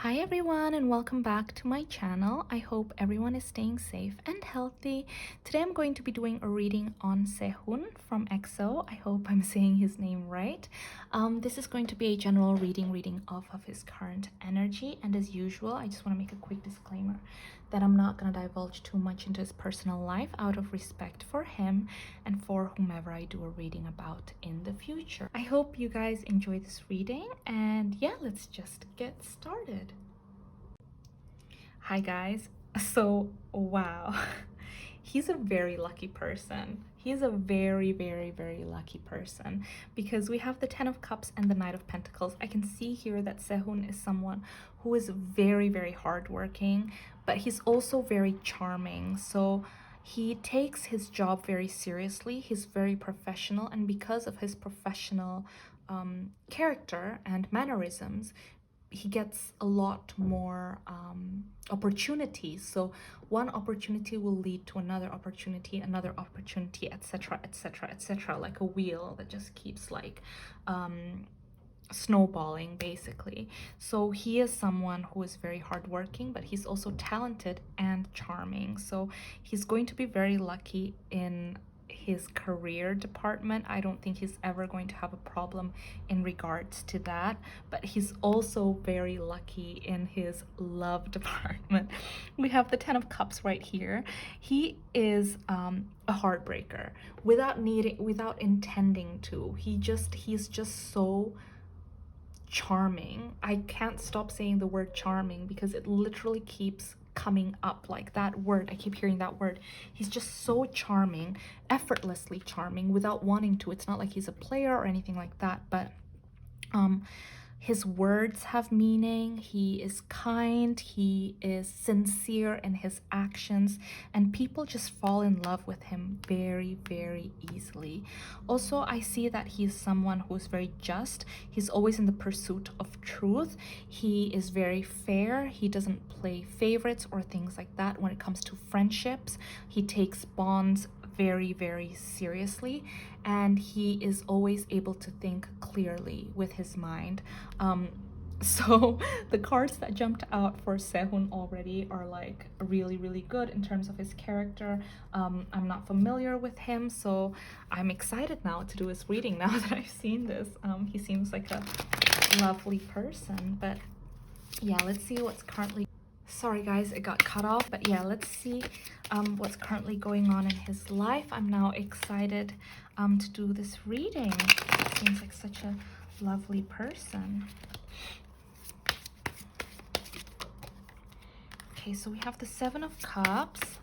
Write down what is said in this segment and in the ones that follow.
Hi everyone and welcome back to my channel. I hope everyone is staying safe and healthy. Today I'm going to be doing a reading on Sehun from EXO. I hope I'm saying his name right. This is going to be a general reading off of his current energy, and as usual I just want to make a quick disclaimer that I'm not going to divulge too much into his personal life out of respect for him and for whomever I do a reading about in the future. I hope you guys enjoy this reading, and yeah, let's just get started. Hi guys. So wow, he's a very lucky person. He's a very lucky person because we have the Ten of Cups and the Knight of Pentacles. I can see here that Sehun is someone who is very hardworking, but he's also very charming. So he takes his job very seriously. He's very professional, and because of his professional character and mannerisms, he gets a lot more opportunities. So one opportunity will lead to another opportunity, etc, etc, like a wheel that just keeps like snowballing basically. So he is someone who is very hardworking, but he's also talented and charming. So he's going to be very lucky in his career department. I don't think he's ever going to have a problem in regards to that, but he's also very lucky in his love department. We have the Ten of Cups right here. He is a heartbreaker without intending to. He's just so charming. I can't stop saying the word charming because it literally keeps coming up, like that word. I keep hearing that word. He's just so charming, effortlessly charming without wanting to. It's not like he's a player or anything like that, but his words have meaning. He is kind, he is sincere in his actions, and people just fall in love with him very easily. Also, I see that he's someone who is very just. He's always in the pursuit of truth. He is very fair. He doesn't play favorites or things like that. When it comes to friendships, he takes bonds very seriously, and he is always able to think clearly with his mind. So the cards that jumped out for Sehun already are like really good in terms of his character. I'm not familiar with him, so I'm excited now to do his reading now that I've seen this. He seems like a lovely person, but yeah, let's see what's currently... Sorry guys, it got cut off, but yeah, let's see what's currently going on in his life. I'm now excited to do this reading. He seems like such a lovely person. Okay, so we have the Seven of Cups.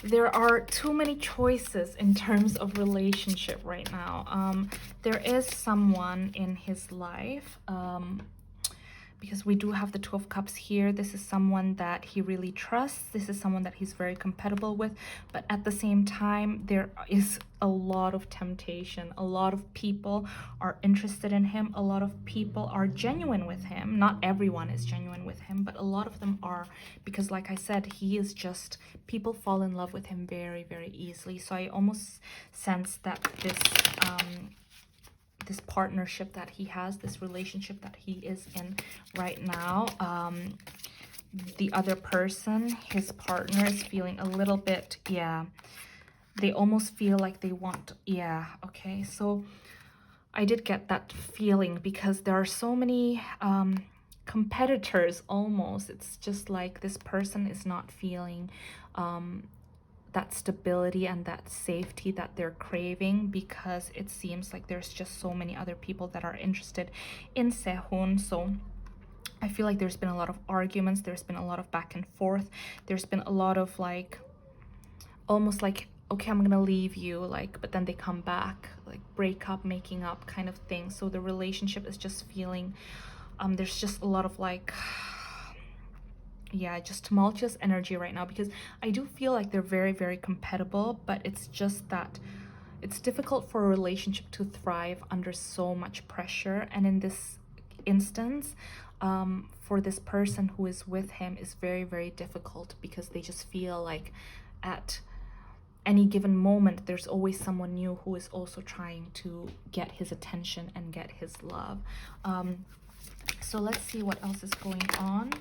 There are too many choices in terms of relationship right now. There is someone in his life, because we do have the Two of Cups here. This is someone that he really trusts. This is someone that he's very compatible with, but at the same time there is a lot of temptation. A lot of people are interested in him. A lot of people are genuine with him. Not everyone is genuine with him, but a lot of them are, because like I said, he is just... people fall in love with him very easily. So I almost sense that this partnership that he has, this relationship that he is in right now, the other person, his partner, is feeling a little bit, yeah, they almost feel like they want, yeah, okay. So I did get that feeling because there are so many competitors almost. It's just like this person is not feeling that stability and that safety that they're craving, because it seems like there's just so many other people that are interested in Sehun. So I feel like there's been a lot of arguments, there's been a lot of back and forth, there's been a lot of like, almost like, okay, I'm gonna leave you, like, but then they come back, like break up, making up kind of thing. So the relationship is just feeling, there's just a lot of like, yeah, just tumultuous energy right now, because I do feel like they're very compatible, but it's just that it's difficult for a relationship to thrive under so much pressure. And in this instance, for this person who is with him, is very difficult, because they just feel like at any given moment, there's always someone new who is also trying to get his attention and get his love. So let's see what else is going on.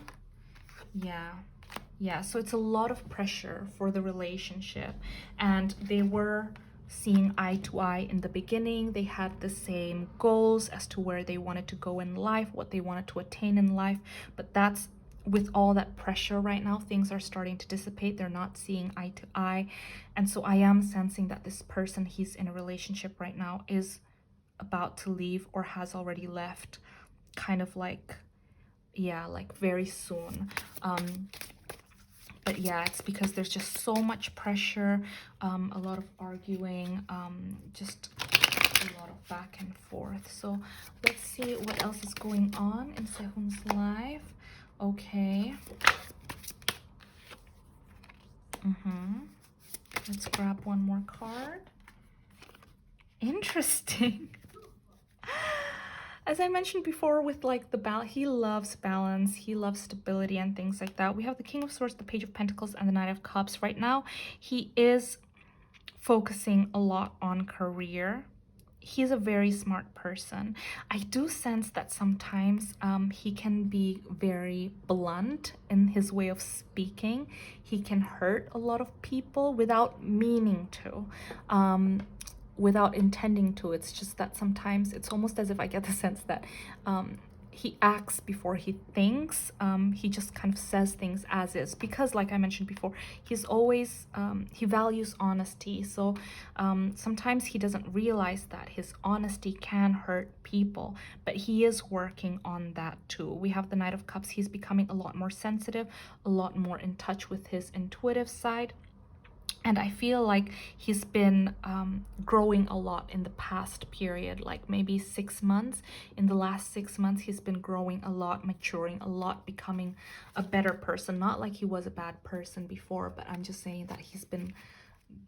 Yeah, so it's a lot of pressure for the relationship, and they were seeing eye to eye in the beginning. They had the same goals as to where they wanted to go in life, what they wanted to attain in life, but that's, with all that pressure right now, things are starting to dissipate. They're not seeing eye to eye, and so I am sensing that this person he's in a relationship right now is about to leave or has already left, kind of like, yeah, like very soon. But yeah, it's because there's just so much pressure, a lot of arguing, just a lot of back and forth. So let's see what else is going on in Sehun's life. Okay. Let's grab one more card. Interesting. As I mentioned before, with like the balance, he loves balance, he loves stability and things like that. We have the King of Swords, the Page of Pentacles, and the Knight of Cups. Right now, he is focusing a lot on career. He's a very smart person. I do sense that sometimes he can be very blunt in his way of speaking. He can hurt a lot of people without meaning to. Without intending to. It's just that sometimes it's almost as if I get the sense that he acts before he thinks. He just kind of says things as is, because like I mentioned before, he's always he values honesty. So sometimes he doesn't realize that his honesty can hurt people, but he is working on that too. We have the Knight of Cups. He's becoming a lot more sensitive, a lot more in touch with his intuitive side. And I feel like he's been growing a lot in the past period, like maybe 6 months. In the last 6 months, he's been growing a lot, maturing a lot, becoming a better person. Not like he was a bad person before, but I'm just saying that he's been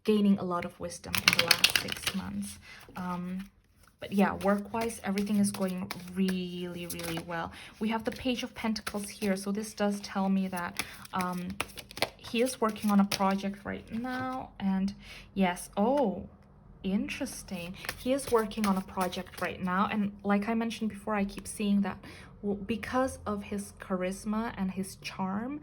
gaining a lot of wisdom in the last 6 months. But yeah, work-wise, everything is going really, really well. We have the Page of Pentacles here, so this does tell me that he is working on a project right now. And yes, oh, interesting. He is working on a project right now. And like I mentioned before, I keep seeing that because of his charisma and his charm,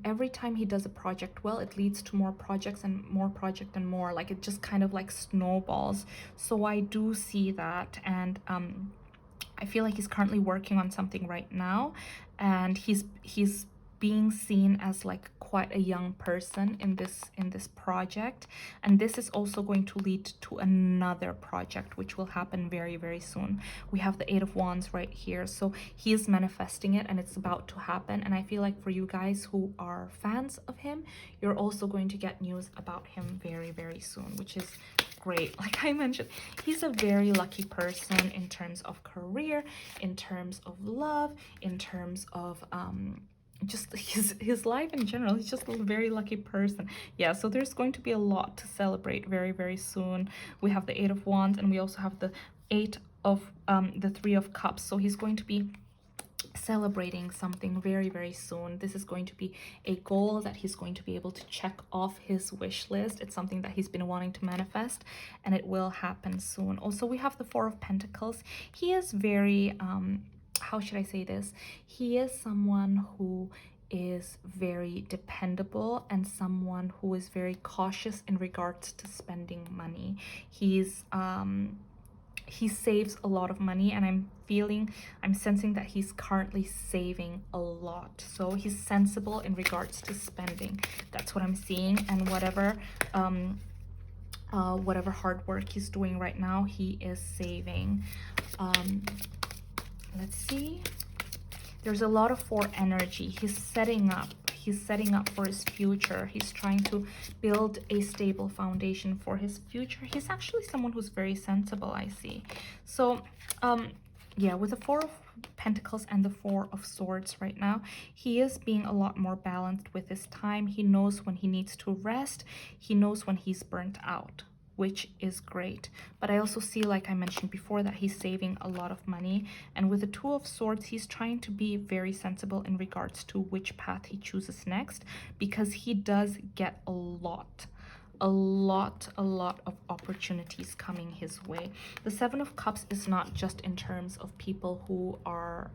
every time he does a project well, it leads to more projects and more project and more. Like it just kind of like snowballs. So I do see that. And I feel like he's currently working on something right now. And he's being seen as like quite a young person in this project, and this is also going to lead to another project which will happen very, very soon. We have the Eight of Wands right here, so he is manifesting it and it's about to happen. And I feel like for you guys who are fans of him, you're also going to get news about him very, very soon, which is great. Like I mentioned, he's a very lucky person in terms of career, in terms of love, in terms of just his life in general. He's just a very lucky person. Yeah, so there's going to be a lot to celebrate very, very soon. We have the Eight of Wands, and we also have the the Three of Cups. So he's going to be celebrating something very, very soon. This is going to be a goal that he's going to be able to check off his wish list. It's something that he's been wanting to manifest, and it will happen soon. Also, we have the Four of Pentacles. He is very how should I say this? He is someone who is very dependable and someone who is very cautious in regards to spending money. He saves a lot of money, and I'm sensing that he's currently saving a lot. So he's sensible in regards to spending. That's what I'm seeing. And whatever hard work he's doing right now, he is saving. Let's see. There's a lot of Four energy. He's setting up for his future. He's trying to build a stable foundation for his future. He's actually someone who's very sensible, I see. So yeah, with the Four of Pentacles and the Four of Swords right now, he is being a lot more balanced with his time. He knows when he needs to rest. He knows when he's burnt out, which is great. But I also see, like I mentioned before, that he's saving a lot of money. And with the Two of Swords, he's trying to be very sensible in regards to which path he chooses next, because he does get a lot a lot of opportunities coming his way. The Seven of Cups is not just in terms of people who are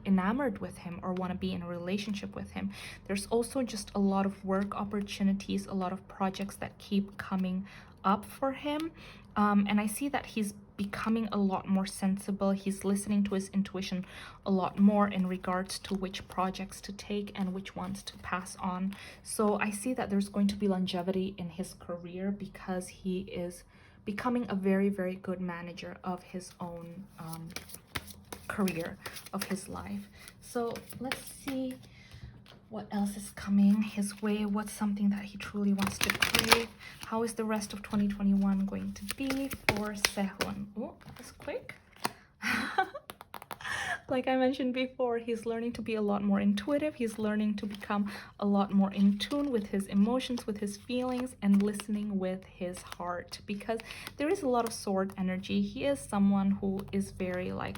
enamored with him or want to be in a relationship with him. There's also just a lot of work opportunities, a lot of projects that keep coming up for him. And I see that he's becoming a lot more sensible. He's listening to his intuition a lot more in regards to which projects to take and which ones to pass on. So I see that there's going to be longevity in his career because he is becoming a very, very good manager of his own career, of his life. So let's see what else is coming his way. What's something that he truly wants to crave? How is the rest of 2021 going to be for Sehun? Oh, that was quick. Like I mentioned before, he's learning to be a lot more intuitive. He's learning to become a lot more in tune with his emotions, with his feelings, and listening with his heart, because there is a lot of sword energy. He is someone who is very like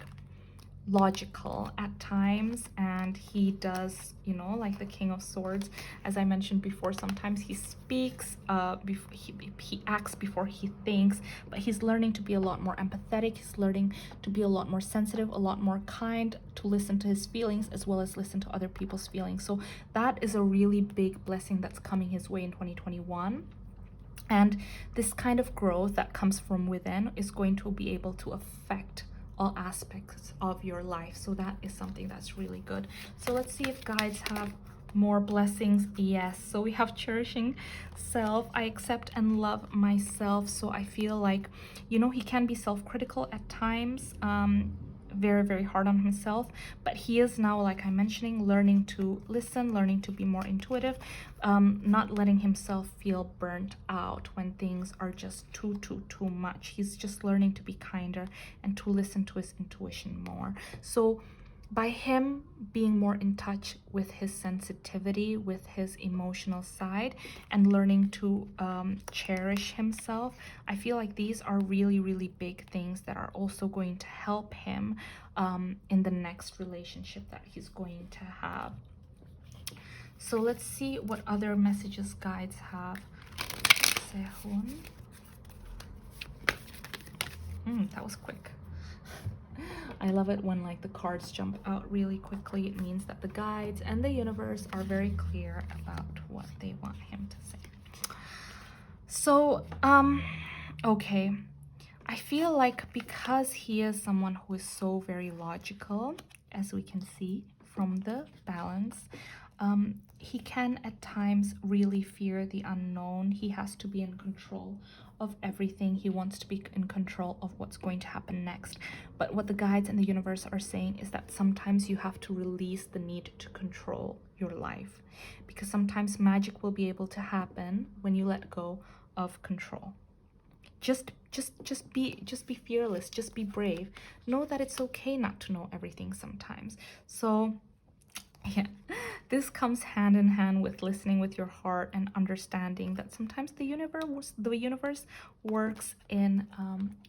logical at times, and he does, you know, like the King of Swords, as I mentioned before, sometimes he speaks before he acts before he thinks, but he's learning to be a lot more empathetic. He's learning to be a lot more sensitive, a lot more kind, to listen to his feelings as well as listen to other people's feelings. So that is a really big blessing that's coming his way in 2021. And this kind of growth that comes from within is going to be able to affect all aspects of your life. So that is something that's really good. So let's see if guides have more blessings. Yes, so we have cherishing self. I accept and love myself. So I feel like, you know, he can be self-critical at times, very, very hard on himself, but he is now, like I'm mentioning, learning to listen, learning to be more intuitive, not letting himself feel burnt out when things are just too much. He's just learning to be kinder and to listen to his intuition more. So by him being more in touch with his sensitivity, with his emotional side, and learning to cherish himself, I feel like these are really, really big things that are also going to help him in the next relationship that he's going to have. So let's see what other messages guides have. Sehun. That was quick. I love it when like the cards jump out really quickly. It means that the guides and the universe are very clear about what they want him to say. So, okay. I feel like because he is someone who is so very logical, as we can see from the balance, he can at times really fear the unknown. He has to be in control of everything. He wants to be in control of what's going to happen next. But what the guides and the universe are saying is that sometimes you have to release the need to control your life, because sometimes magic will be able to happen when you let go of control. Just be fearless, just be brave. Know that it's okay not to know everything sometimes. So yeah, this comes hand in hand with listening with your heart and understanding that sometimes the universe works in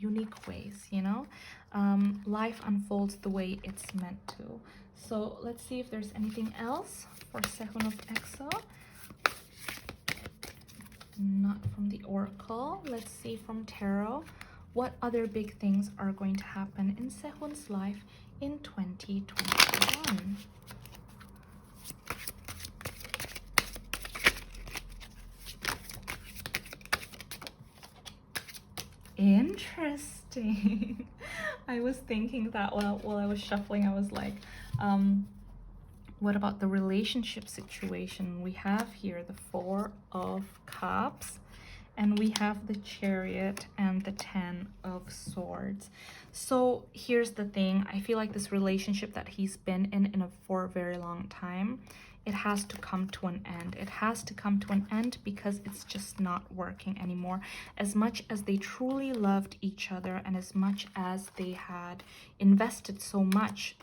unique ways, you know. Life unfolds the way it's meant to. So let's see if there's anything else for Sehun of Exo. Not from the Oracle. Let's see from Tarot. What other big things are going to happen in Sehun's life in 2021? Interesting. I was thinking that while I was shuffling, I was like, what about the relationship situation? We have here the Four of Cups, and we have the Chariot and the Ten of Swords. So here's the thing. I feel like this relationship that he's been in for a very long time, it has to come to an end. It has to come to an end because it's just not working anymore. As much as they truly loved each other and as much as they had invested so much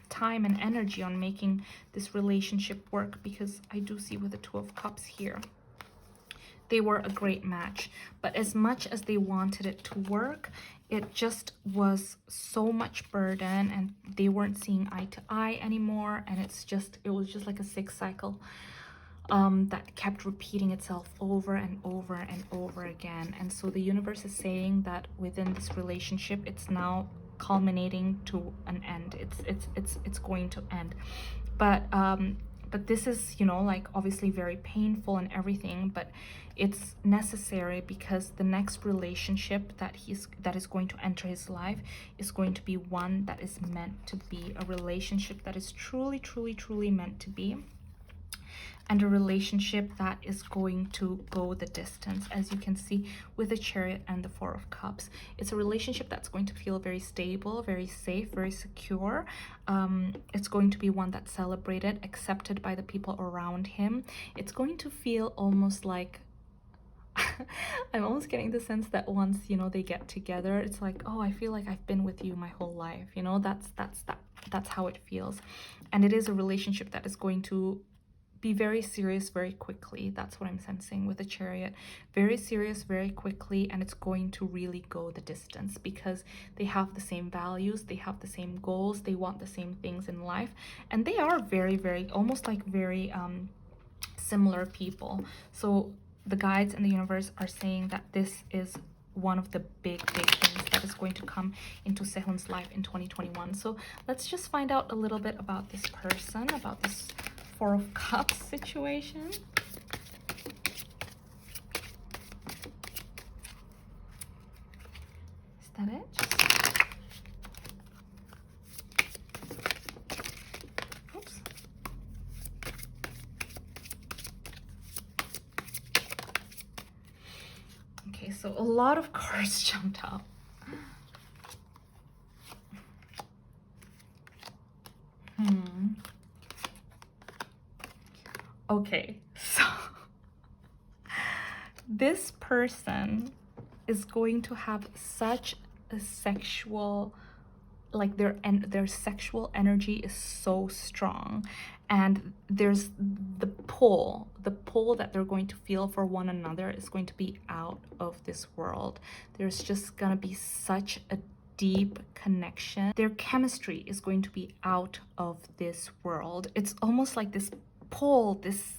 time and energy on making this relationship work, because I do see with the Two of Cups here, they were a great match, but as much as they wanted it to work, it just was so much burden and they weren't seeing eye to eye anymore, and it was just like a sick cycle that kept repeating itself over and over and over again. And so the universe is saying that within this relationship, it's now culminating to an end. It's going to end. But this is, you know, like obviously very painful and everything, but it's necessary because the next relationship that is going to enter his life is going to be one that is meant to be, a relationship that is truly, truly, truly meant to be, and a relationship that is going to go the distance, as you can see with the Chariot and the Four of Cups. It's a relationship that's going to feel very stable, very safe, very secure. It's going to be one that's celebrated, accepted by the people around him. It's going to feel almost like I'm almost getting the sense that once, you know, they get together, it's like, oh, I feel like I've been with you my whole life, you know. That's how it feels. And it is a relationship that is going to be very serious very quickly. That's what I'm sensing with the Chariot. Very serious very quickly, and it's going to really go the distance because they have the same values, they have the same goals, they want the same things in life, and they are very, very, almost like very similar people. So the guides and the universe are saying that this is one of the big things that is going to come into Sehun's life in 2021. So let's just find out a little bit about this person, about this Four of Cups situation. Is that it? Oops. Okay, so a lot of cards jumped up. Okay, so this person is going to have such a sexual, like their sexual energy is so strong, and there's the pull that they're going to feel for one another is going to be out of this world. There's just gonna be such a deep connection. Their chemistry is going to be out of this world. It's almost like this pull, this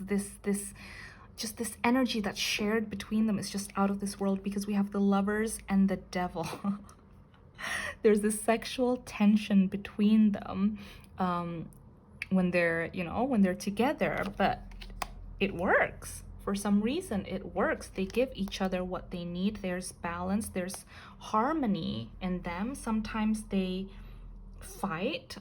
just this energy that's shared between them is just out of this world, because we have the Lovers and the Devil. There's this sexual tension between them when they're, you know, when they're together, but it works. For some reason, it works. They give each other what they need. There's balance, there's harmony in them. Sometimes they fight.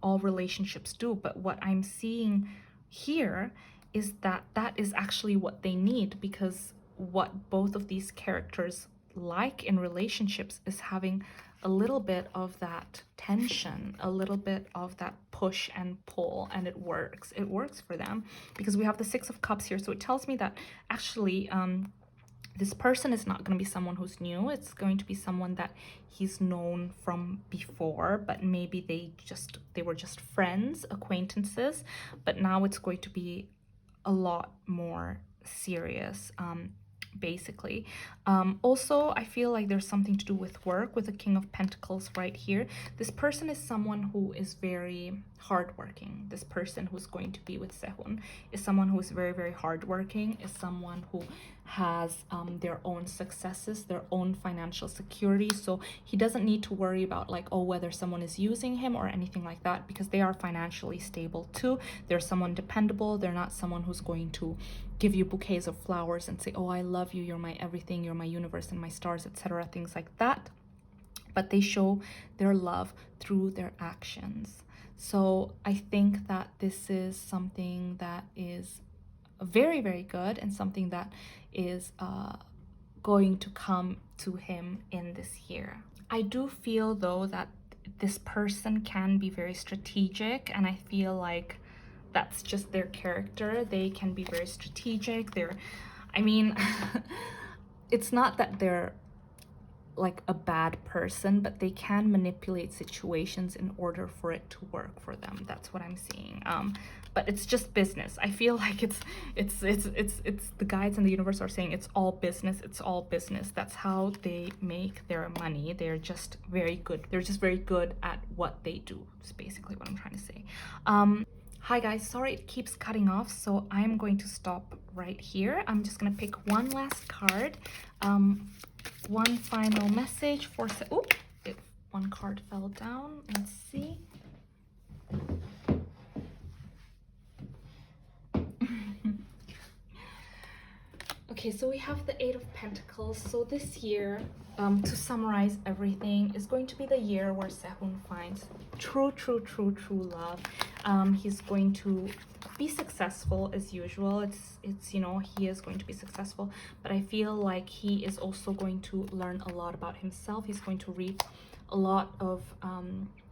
All relationships do, but what I'm seeing here is that that is actually what they need, because what both of these characters like in relationships is having a little bit of that tension, a little bit of that push and pull, and it works for them, because we have the Six of Cups here. So it tells me that actually this person is not going to be someone who's new. It's going to be someone that he's known from before, but maybe they were just friends, acquaintances, but now it's going to be a lot more serious, basically. Also, I feel like there's something to do with work, with the King of Pentacles right here. This person is someone who is very hardworking. This person who's going to be with Sehun is someone who is very, very hardworking, is someone who has their own successes, their own financial security. So he doesn't need to worry about like, oh, whether someone is using him or anything like that, because they are financially stable too. They're someone dependable. They're not someone who's going to give you bouquets of flowers and say, oh, I love you, you're my everything, you're my universe and my stars, etc., things like that. But they show their love through their actions. So I think that this is something that is very, very good, and something that is going to come to him in this year. I do feel though that this person can be very strategic, and I feel like that's just their character. They can be very strategic. I mean, it's not that they're like a bad person, but they can manipulate situations in order for it to work for them. That's what I'm seeing. But it's just business. I feel like it's the guides in the universe are saying it's all business. It's all business. That's how they make their money. They're just very good. They're just very good at what they do. Is basically what I'm trying to say. Hi guys, sorry it keeps cutting off, so I'm going to stop right here. I'm just gonna pick one last card. One final message for one card fell down. Let's see. Okay, so we have the Eight of Pentacles. So this year, to summarize everything, is going to be the year where Sehun finds true love. He's going to be successful as usual. It's you know, he is going to be successful, but I feel like he is also going to learn a lot about himself. He's going to reap a lot of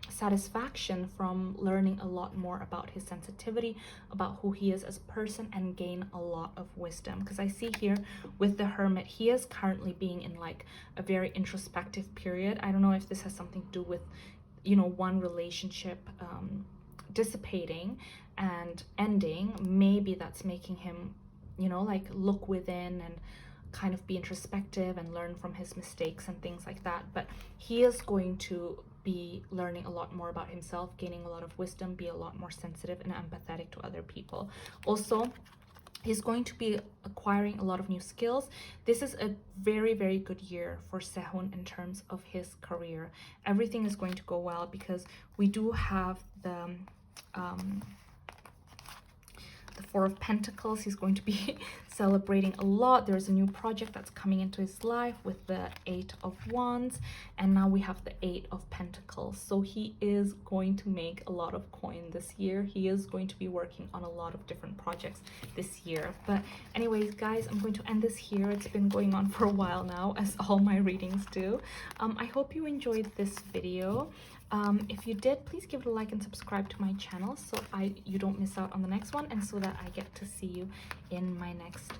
satisfaction from learning a lot more about his sensitivity, about who he is as a person, and gain a lot of wisdom. Because I see here with the Hermit, he is currently being in like a very introspective period. I don't know if this has something to do with, you know, one relationship dissipating and ending. Maybe that's making him, you know, like look within and kind of be introspective and learn from his mistakes and things like that. But he is going to be learning a lot more about himself, gaining a lot of wisdom, be a lot more sensitive and empathetic to other people. Also, he's going to be acquiring a lot of new skills. This is a very good year for Sehun in terms of his career. Everything is going to go well because we do have the Four of Pentacles. He's going to be celebrating a lot. There's a new project that's coming into his life with the Eight of Wands, and now we have the Eight of Pentacles. So he is going to make a lot of coin this year. He is going to be working on a lot of different projects this year. But anyways, guys, I'm going to end this here. It's been going on for a while now, as all my readings do. I hope you enjoyed this video. If you did, please give it a like and subscribe to my channel so you don't miss out on the next one, and so that I get to see you in my next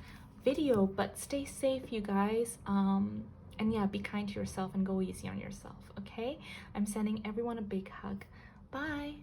video. But stay safe, you guys, and yeah, be kind to yourself and go easy on yourself, okay? I'm sending everyone a big hug. Bye.